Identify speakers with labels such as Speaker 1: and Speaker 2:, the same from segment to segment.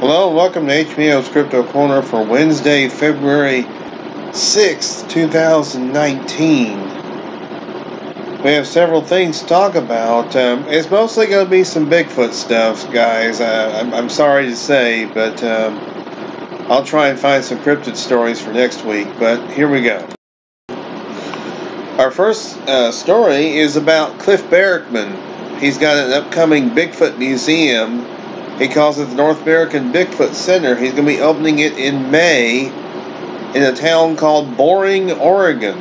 Speaker 1: Hello and welcome to HBM's Crypto-Corner for Wednesday, February 6th, 2019. We have several things to talk about. It's mostly going to be some Bigfoot stuff, guys. I'm sorry to say, but I'll try and find some cryptid stories for next week, but here we go. Our first story is about Cliff Barrickman. He's got an upcoming Bigfoot Museum. He calls it the North American Bigfoot Center. He's going to be opening it in May in a town called Boring, Oregon.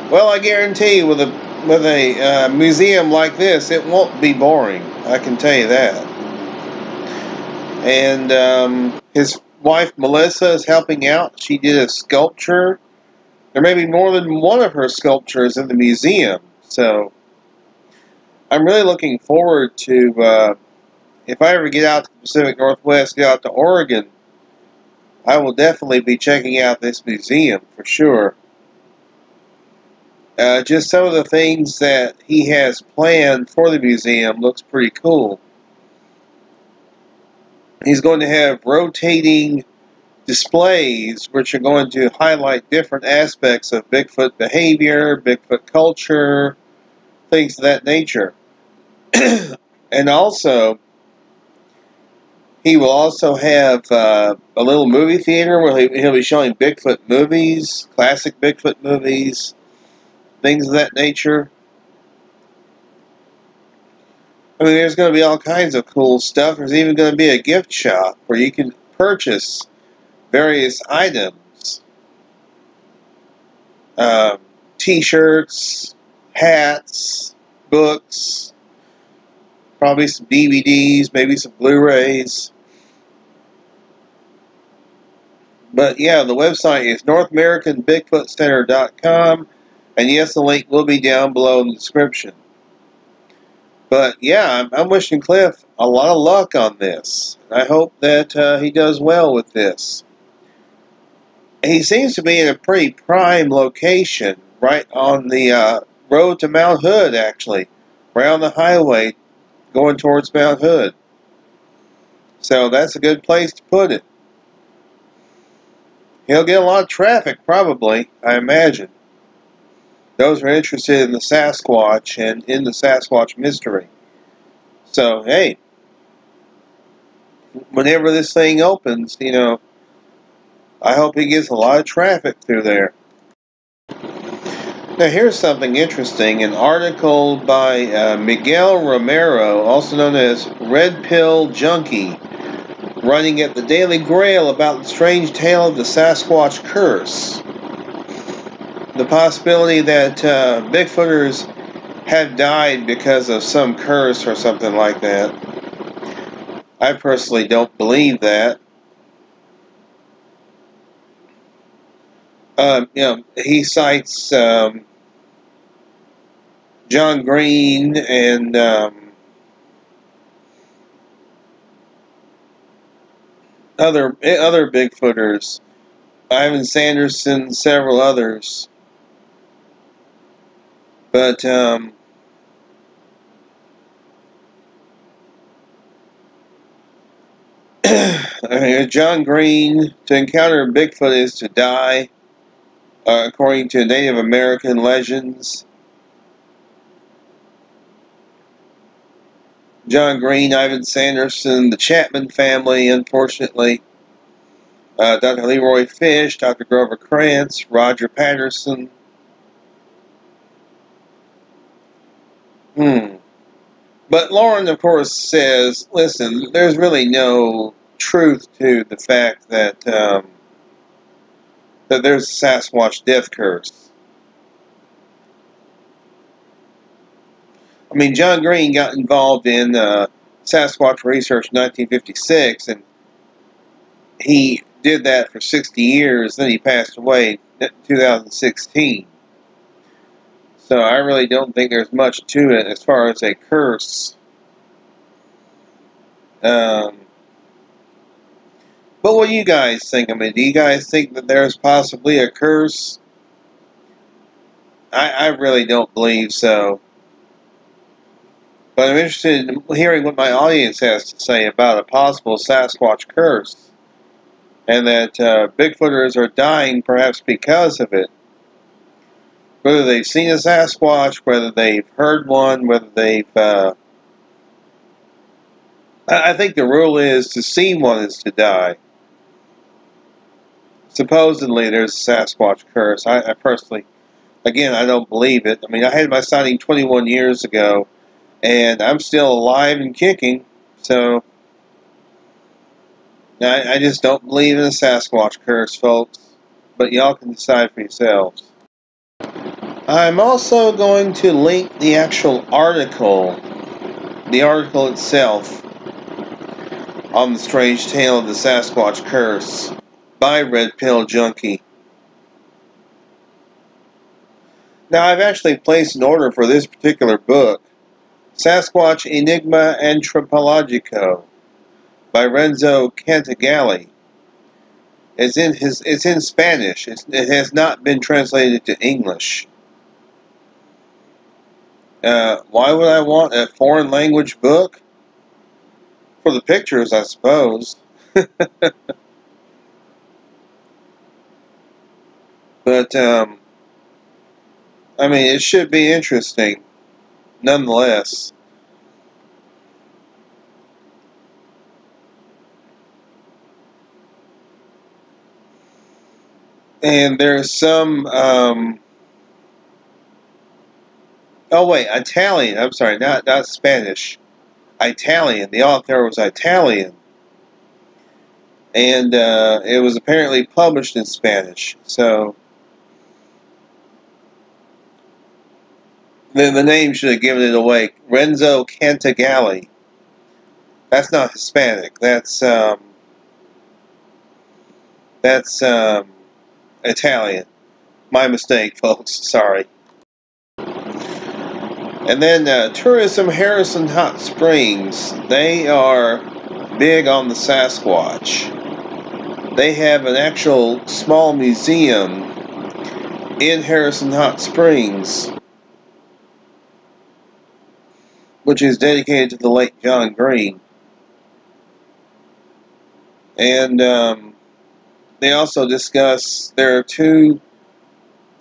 Speaker 1: Well, I guarantee with a museum like this, it won't be boring. I can tell you that. And his wife Melissa is helping out. She did a sculpture. There may be more than one of her sculptures in the museum. So I'm really looking forward to... if I ever get out to the Pacific Northwest, get out to Oregon, I will definitely be checking out this museum for sure. Just some of the things that he has planned for the museum looks pretty cool. He's going to have rotating displays which are going to highlight different aspects of Bigfoot behavior, Bigfoot culture, things of that nature. And also, he will also have a little movie theater where he'll be showing Bigfoot movies, classic Bigfoot movies, things of that nature. I mean, there's going to be all kinds of cool stuff. There's even going to be a gift shop where you can purchase various items. T-shirts, hats, books, probably some DVDs, maybe some Blu-rays. But yeah, the website is NorthAmericanBigfootCenter.com, and yes, the link will be down below in the description. But yeah, I'm wishing Cliff a lot of luck on this. I hope that he does well with this. He seems to be in a pretty prime location, right on the road to Mount Hood, actually, right on the highway going towards Mount Hood. So that's a good place to put it. He'll get a lot of traffic, probably, I imagine. Those are interested in the Sasquatch and in the Sasquatch mystery. So, hey, whenever this thing opens, you know, I hope he gets a lot of traffic through there. Now, here's something interesting. An article by Miguel Romero, also known as Red Pill Junkie, running at the Daily Grail about the strange tale of the Sasquatch Curse. The possibility that Bigfooters have died because of some curse or something like that. I personally don't believe that. He cites John Green and other Bigfooters, Ivan Sanderson, several others. But John Green, to encounter Bigfoot is to die, according to Native American legends. John Green, Ivan Sanderson, the Chapman family, unfortunately. Dr. Leroy Fish, Dr. Grover Krantz, Roger Patterson. But Lauren, of course, says, listen, there's really no truth to the fact that that there's a Sasquatch death curse. I mean, John Green got involved in Sasquatch research in 1956, and he did that for 60 years. Then he passed away in 2016. So I really don't think there's much to it as far as a curse. But what do you guys think? I mean, do you guys think that there's possibly a curse? I really don't believe so. But I'm interested in hearing what my audience has to say about a possible Sasquatch curse, and that Bigfooters are dying perhaps because of it. Whether they've seen a Sasquatch, whether they've heard one, whether they've... I think the rule is to see one is to die. Supposedly there's a Sasquatch curse. I personally, again, I don't believe it. I mean, I had my sighting 21 years ago, and I'm still alive and kicking, so I just don't believe in a Sasquatch curse, folks. But y'all can decide for yourselves. I'm also going to link the actual article itself, on the strange tale of the Sasquatch Curse by Red Pill Junkie. Now, I've actually placed an order for this particular book, Sasquatch Enigma Antropologico by Renzo Cantagalli. It's in Spanish. It has not been translated to English. Why would I want a foreign language book? For the pictures, I suppose. But, I mean, it should be interesting, nonetheless. And there's some, oh wait, Italian, I'm sorry, not Spanish. Italian, the author was Italian. And, it was apparently published in Spanish, so... the name should have given it away. Renzo Cantagalli. That's not Hispanic. That's Italian. My mistake, folks. Sorry. And then Tourism Harrison Hot Springs. They are big on the Sasquatch. They have an actual small museum in Harrison Hot Springs, which is dedicated to the late John Green. And they also discuss there are two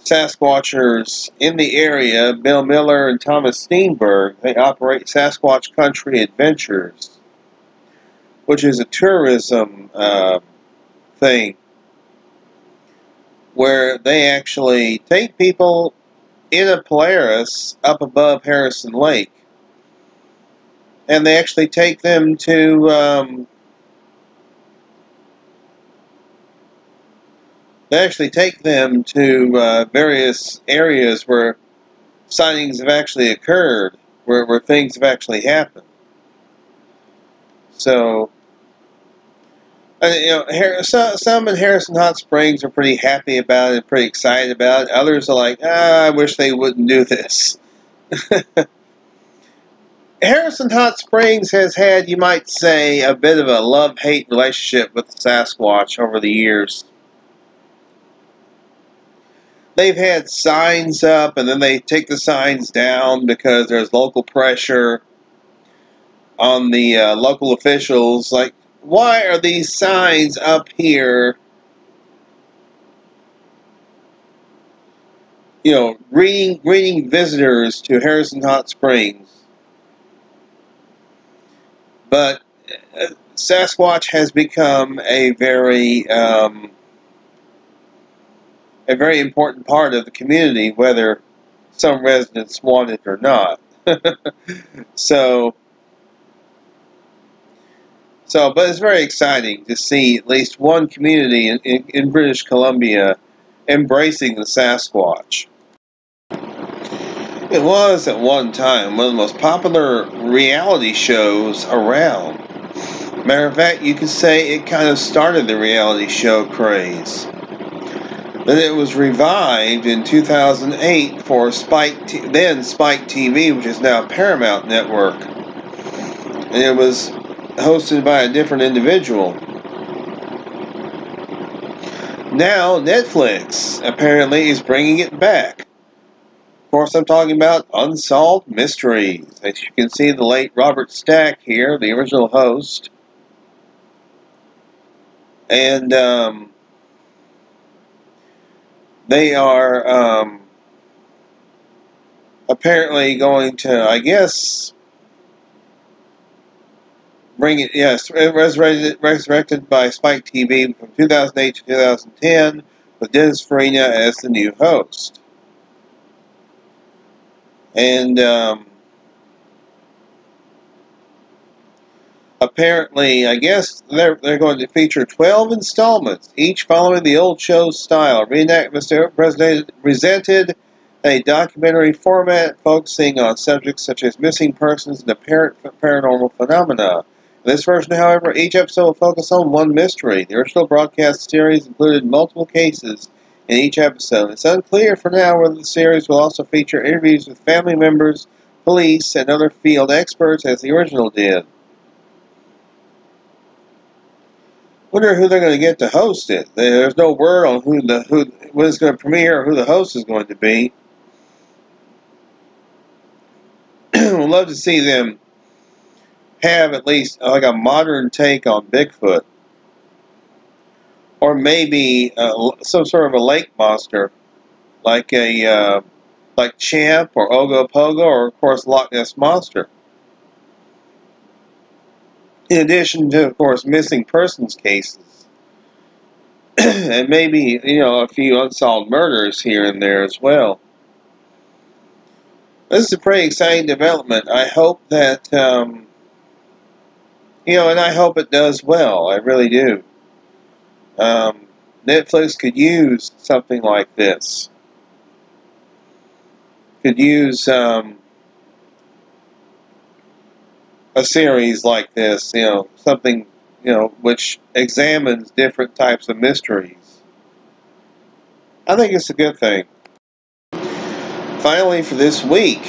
Speaker 1: Sasquatchers in the area, Bill Miller and Thomas Steenberg. They operate Sasquatch Country Adventures, which is a tourism thing where they actually take people in a Polaris up above Harrison Lake. And they actually take them to various areas where sightings have actually occurred, where things have actually happened. So, some in Harrison Hot Springs are pretty happy about it, pretty excited about it. Others are like, I wish they wouldn't do this. Harrison Hot Springs has had, you might say, a bit of a love-hate relationship with the Sasquatch over the years. They've had signs up, and then they take the signs down because there's local pressure on the local officials. Like, why are these signs up here, greeting visitors to Harrison Hot Springs? But Sasquatch has become a very important part of the community, whether some residents want it or not. But it's very exciting to see at least one community in British Columbia embracing the Sasquatch. It was, at one time, one of the most popular reality shows around. Matter of fact, you could say it kind of started the reality show craze. Then it was revived in 2008 for Spike TV, which is now Paramount Network. And it was hosted by a different individual. Now, Netflix apparently is bringing it back course, I'm talking about Unsolved Mysteries. As you can see, the late Robert Stack here, the original host. And they are apparently going to, I guess, bring it, yes, resurrected by Spike TV from 2008 to 2010 with Dennis Farina as the new host. And apparently, I guess they're going to feature 12 installments, each following the old show's style. Reenactments are presented in a documentary format focusing on subjects such as missing persons and apparent paranormal phenomena. In this version, however, each episode will focus on one mystery. The original broadcast series included multiple cases in each episode. It's unclear for now whether the series will also feature interviews with family members, police, and other field experts as the original did. Wonder who they're going to get to host it. There's no word on when it's going to premiere or who the host is going to be. I'd love to see them have at least like a modern take on Bigfoot, or maybe some sort of a lake monster, like like Champ or Ogopogo, or of course Loch Ness Monster. In addition to, of course, missing persons cases, and maybe a few unsolved murders here and there as well. This is a pretty exciting development. I hope that and I hope it does well. I really do. Netflix could use something like this. Could use a series like this, something, which examines different types of mysteries. I think it's a good thing. Finally, for this week,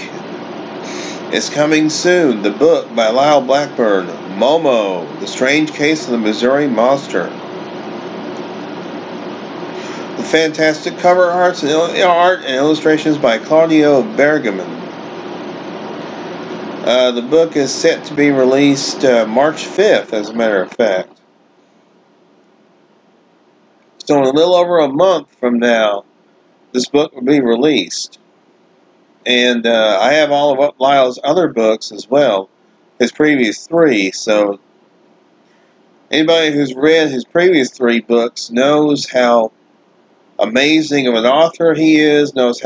Speaker 1: it's coming soon, the book by Lyle Blackburn, Momo, The Strange Case of the Missouri Monster. The fantastic cover art and illustrations by Claudio Bergamin. The book is set to be released March 5th, as a matter of fact. So in a little over a month from now, this book will be released. And I have all of Lyle's other books as well, his previous 3. So anybody who's read his previous 3 books knows how amazing of an author he is, knows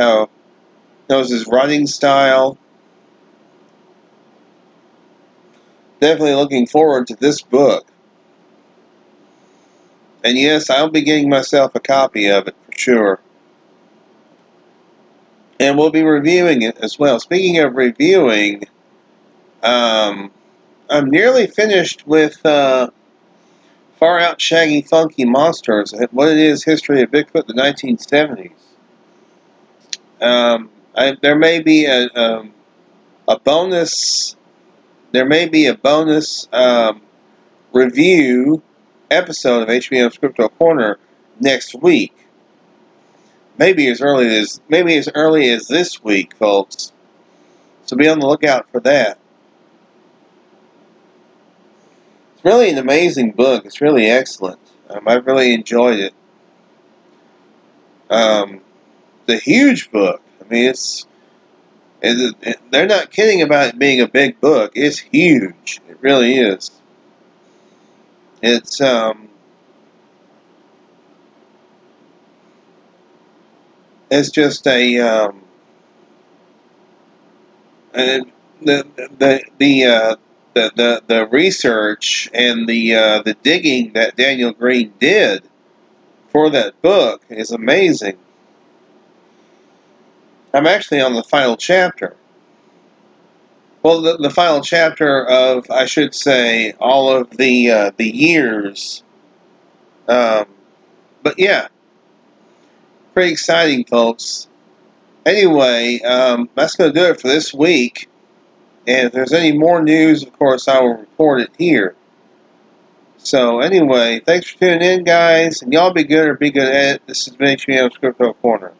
Speaker 1: his writing style. Definitely looking forward to this book. And yes, I'll be getting myself a copy of it for sure. And we'll be reviewing it as well. Speaking of reviewing, I'm nearly finished with Far Out Shaggy Funky Monsters, What It Is, History of Bigfoot, the 1970s. There may be a bonus. There may be a bonus review episode of HBM's Cryptid-Corner next week. Maybe as early as this week, folks. So be on the lookout for that. It's really an amazing book. It's really excellent. I've really enjoyed it. It's a huge book. I mean, they're not kidding about it being a big book. It's huge. It really is. It's just a the research and the digging that Daniel Green did for that book is amazing. I'm actually on the final chapter. Well, the final chapter of, I should say, all of the years. But yeah, pretty exciting, folks. Anyway, that's going to do it for this week. And if there's any more news, of course, I will report it here. So anyway, thanks for tuning in, guys. And y'all be good or be good at it. This has been HBM's Cryptid-Corner.